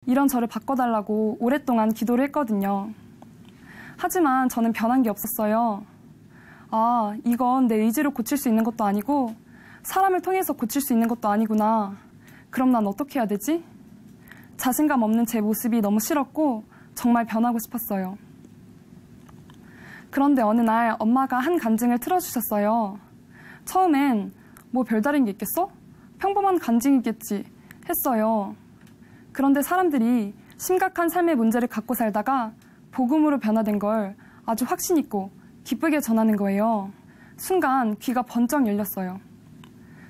이런 저를 바꿔달라고 오랫동안 기도를 했거든요. 하지만 저는 변한 게 없었어요. 아, 이건 내 의지로 고칠 수 있는 것도 아니고 사람을 통해서 고칠 수 있는 것도 아니구나. 그럼 난 어떻게 해야 되지? 자신감 없는 제 모습이 너무 싫었고 정말 변하고 싶었어요. 그런데 어느 날 엄마가 한 간증을 틀어주셨어요. 처음엔 뭐 별다른 게 있겠어? 평범한 간증이겠지 했어요. 그런데 사람들이 심각한 삶의 문제를 갖고 살다가 복음으로 변화된 걸 아주 확신 있고 기쁘게 전하는 거예요. 순간 귀가 번쩍 열렸어요.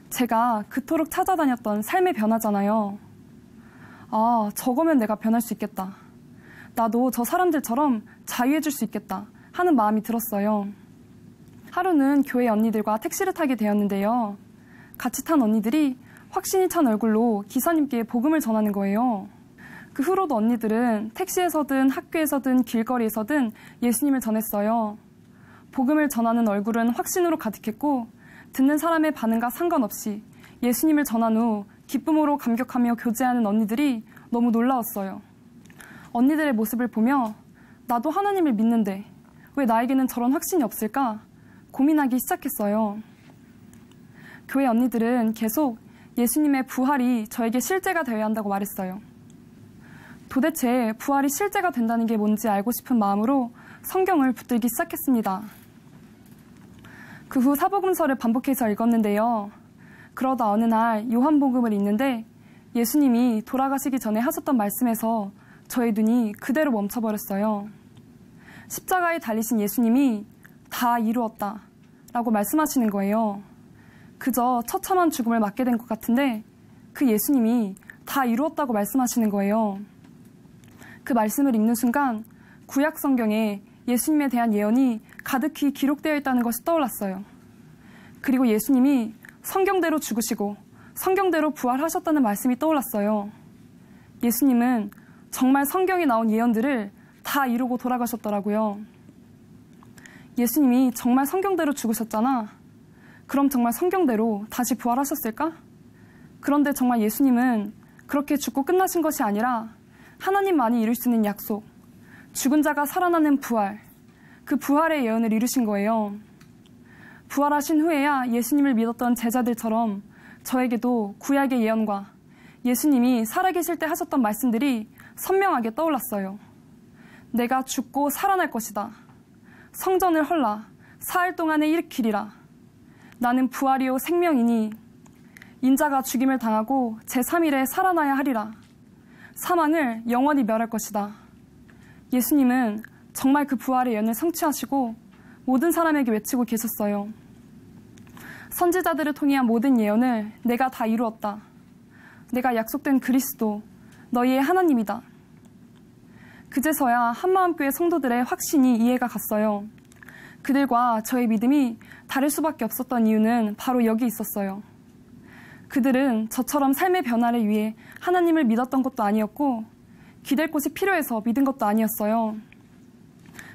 제가 그토록 찾아다녔던 삶의 변화잖아요. 아, 저거면 내가 변할 수 있겠다. 나도 저 사람들처럼 자유해질 수 있겠다 하는 마음이 들었어요. 하루는 교회 언니들과 택시를 타게 되었는데요. 같이 탄 언니들이 확신이 찬 얼굴로 기사님께 복음을 전하는 거예요. 그 후로도 언니들은 택시에서든 학교에서든 길거리에서든 예수님을 전했어요. 복음을 전하는 얼굴은 확신으로 가득했고 듣는 사람의 반응과 상관없이 예수님을 전한 후 기쁨으로 감격하며 교제하는 언니들이 너무 놀라웠어요. 언니들의 모습을 보며 나도 하나님을 믿는데 왜 나에게는 저런 확신이 없을까 고민하기 시작했어요. 교회 언니들은 계속 예수님의 부활이 저에게 실제가 되어야 한다고 말했어요. 도대체 부활이 실제가 된다는 게 뭔지 알고 싶은 마음으로 성경을 붙들기 시작했습니다. 그 후 사복음서를 반복해서 읽었는데요. 그러다 어느 날 요한복음을 읽는데 예수님이 돌아가시기 전에 하셨던 말씀에서 저의 눈이 그대로 멈춰버렸어요. 십자가에 달리신 예수님이 다 이루었다 라고 말씀하시는 거예요. 그저 처참한 죽음을 맞게 된 것 같은데 그 예수님이 다 이루었다고 말씀하시는 거예요. 그 말씀을 읽는 순간 구약 성경에 예수님에 대한 예언이 가득히 기록되어 있다는 것이 떠올랐어요. 그리고 예수님이 성경대로 죽으시고 성경대로 부활하셨다는 말씀이 떠올랐어요. 예수님은 정말 성경에 나온 예언들을 다 이루고 돌아가셨더라고요. 예수님이 정말 성경대로 죽으셨잖아. 그럼 정말 성경대로 다시 부활하셨을까? 그런데 정말 예수님은 그렇게 죽고 끝나신 것이 아니라 하나님만이 이룰 수 있는 약속, 죽은 자가 살아나는 부활, 그 부활의 예언을 이루신 거예요. 부활하신 후에야 예수님을 믿었던 제자들처럼 저에게도 구약의 예언과 예수님이 살아계실 때 하셨던 말씀들이 선명하게 떠올랐어요. 내가 죽고 살아날 것이다. 성전을 헐라. 사흘 동안에 일으키리라. 나는 부활이요 생명이니 인자가 죽임을 당하고 제3일에 살아나야 하리라. 사망을 영원히 멸할 것이다. 예수님은 정말 그 부활의 예언을 성취하시고 모든 사람에게 외치고 계셨어요. 선지자들을 통해 한 모든 예언을 내가 다 이루었다. 내가 약속된 그리스도, 너희의 하나님이다. 그제서야 한마음교회 성도들의 확신이 이해가 갔어요. 그들과 저의 믿음이 다를 수밖에 없었던 이유는 바로 여기 있었어요. 그들은 저처럼 삶의 변화를 위해 하나님을 믿었던 것도 아니었고 기댈 곳이 필요해서 믿은 것도 아니었어요.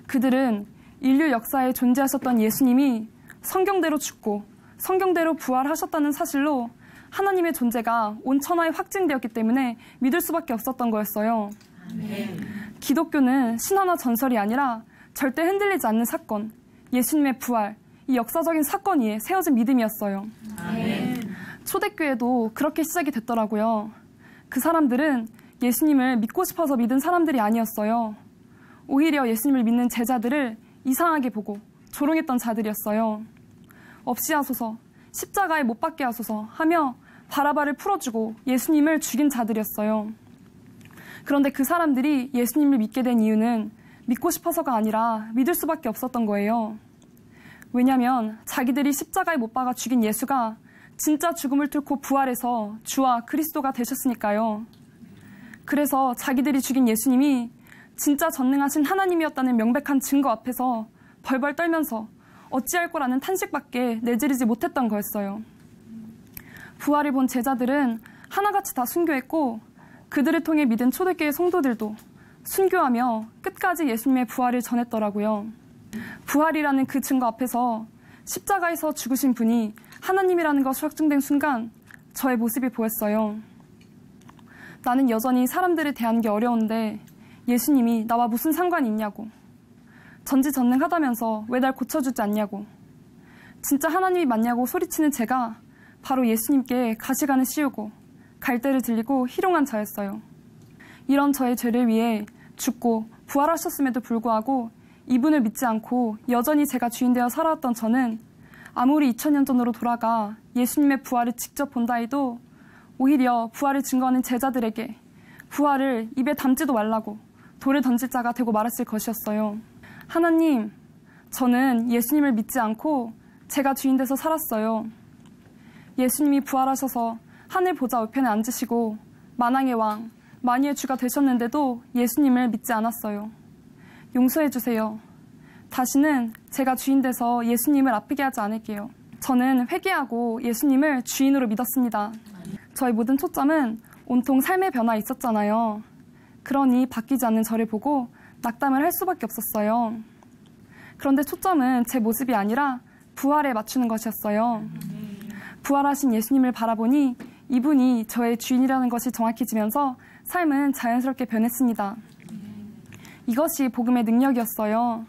그들은 인류 역사에 존재하셨던 예수님이 성경대로 죽고 성경대로 부활하셨다는 사실로 하나님의 존재가 온 천하에 확증되었기 때문에 믿을 수밖에 없었던 거였어요. 아멘. 기독교는 신화나 전설이 아니라 절대 흔들리지 않는 사건, 예수님의 부활, 이 역사적인 사건 위에 세워진 믿음이었어요. 아멘. 초대교회도 그렇게 시작이 됐더라고요. 그 사람들은 예수님을 믿고 싶어서 믿은 사람들이 아니었어요. 오히려 예수님을 믿는 제자들을 이상하게 보고 조롱했던 자들이었어요. 없이 하소서, 십자가에 못 박게 하소서 하며 바라바를 풀어주고 예수님을 죽인 자들이었어요. 그런데 그 사람들이 예수님을 믿게 된 이유는 믿고 싶어서가 아니라 믿을 수밖에 없었던 거예요. 왜냐하면 자기들이 십자가에 못 박아 죽인 예수가 진짜 죽음을 뚫고 부활해서 주와 그리스도가 되셨으니까요. 그래서 자기들이 죽인 예수님이 진짜 전능하신 하나님이었다는 명백한 증거 앞에서 벌벌 떨면서 어찌할 거라는 탄식밖에 내지르지 못했던 거였어요. 부활을 본 제자들은 하나같이 다 순교했고 그들을 통해 믿은 초대교회 성도들도 순교하며 끝까지 예수님의 부활을 전했더라고요. 부활이라는 그 증거 앞에서 십자가에서 죽으신 분이 하나님이라는 것이 확증된 순간 저의 모습이 보였어요. 나는 여전히 사람들을 대하는 게 어려운데 예수님이 나와 무슨 상관이 있냐고. 전지전능하다면서 왜 날 고쳐주지 않냐고. 진짜 하나님이 맞냐고 소리치는 제가 바로 예수님께 가시관을 씌우고 갈대를 들리고 희롱한 자였어요. 이런 저의 죄를 위해 죽고 부활하셨음에도 불구하고 이분을 믿지 않고 여전히 제가 주인 되어 살아왔던 저는 아무리 2000년 전으로 돌아가 예수님의 부활을 직접 본다 해도 오히려 부활을 증거하는 제자들에게 부활을 입에 담지도 말라고 돌을 던질 자가 되고 말았을 것이었어요. 하나님, 저는 예수님을 믿지 않고 제가 주인 돼서 살았어요. 예수님이 부활하셔서 하늘 보좌 우편에 앉으시고 만왕의 왕, 만유의 주가 되셨는데도 예수님을 믿지 않았어요. 용서해 주세요. 다시는 제가 주인 돼서 예수님을 아프게 하지 않을게요. 저는 회개하고 예수님을 주인으로 믿었습니다. 저의 모든 초점은 온통 삶의 변화에 있었잖아요. 그러니 바뀌지 않는 저를 보고 낙담을 할 수밖에 없었어요. 그런데 초점은 제 모습이 아니라 부활에 맞추는 것이었어요. 부활하신 예수님을 바라보니 이분이 저의 주인이라는 것이 정확해지면서 삶은 자연스럽게 변했습니다. 이것이 복음의 능력이었어요.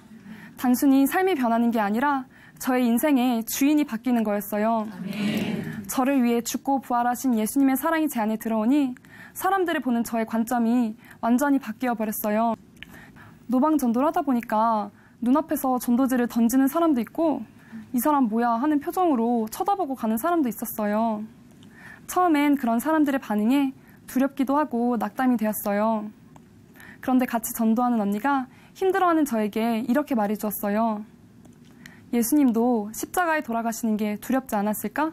단순히 삶이 변하는 게 아니라 저의 인생의 주인이 바뀌는 거였어요. 저를 위해 죽고 부활하신 예수님의 사랑이 제 안에 들어오니 사람들을 보는 저의 관점이 완전히 바뀌어 버렸어요. 노방전도를 하다 보니까 눈앞에서 전도지를 던지는 사람도 있고 이 사람 뭐야 하는 표정으로 쳐다보고 가는 사람도 있었어요. 처음엔 그런 사람들의 반응에 두렵기도 하고 낙담이 되었어요. 그런데 같이 전도하는 언니가 힘들어하는 저에게 이렇게 말해주었어요. 예수님도 십자가에 돌아가시는 게 두렵지 않았을까?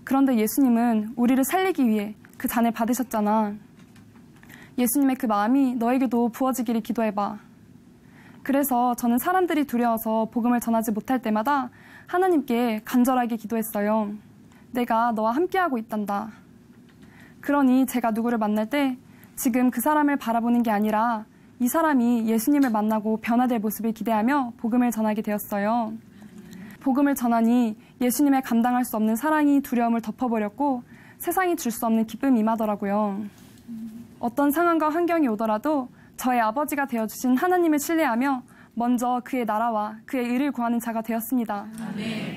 그런데 예수님은 우리를 살리기 위해 그 잔을 받으셨잖아. 예수님의 그 마음이 너에게도 부어지기를 기도해봐. 그래서 저는 사람들이 두려워서 복음을 전하지 못할 때마다 하나님께 간절하게 기도했어요. 내가 너와 함께하고 있단다. 그러니 제가 누구를 만날 때 지금 그 사람을 바라보는 게 아니라 이 사람이 예수님을 만나고 변화될 모습을 기대하며 복음을 전하게 되었어요. 복음을 전하니 예수님의 감당할 수 없는 사랑이 두려움을 덮어버렸고 세상이 줄 수 없는 기쁨이 임하더라고요. 어떤 상황과 환경이 오더라도 저의 아버지가 되어주신 하나님을 신뢰하며 먼저 그의 나라와 그의 의를 구하는 자가 되었습니다. 아멘.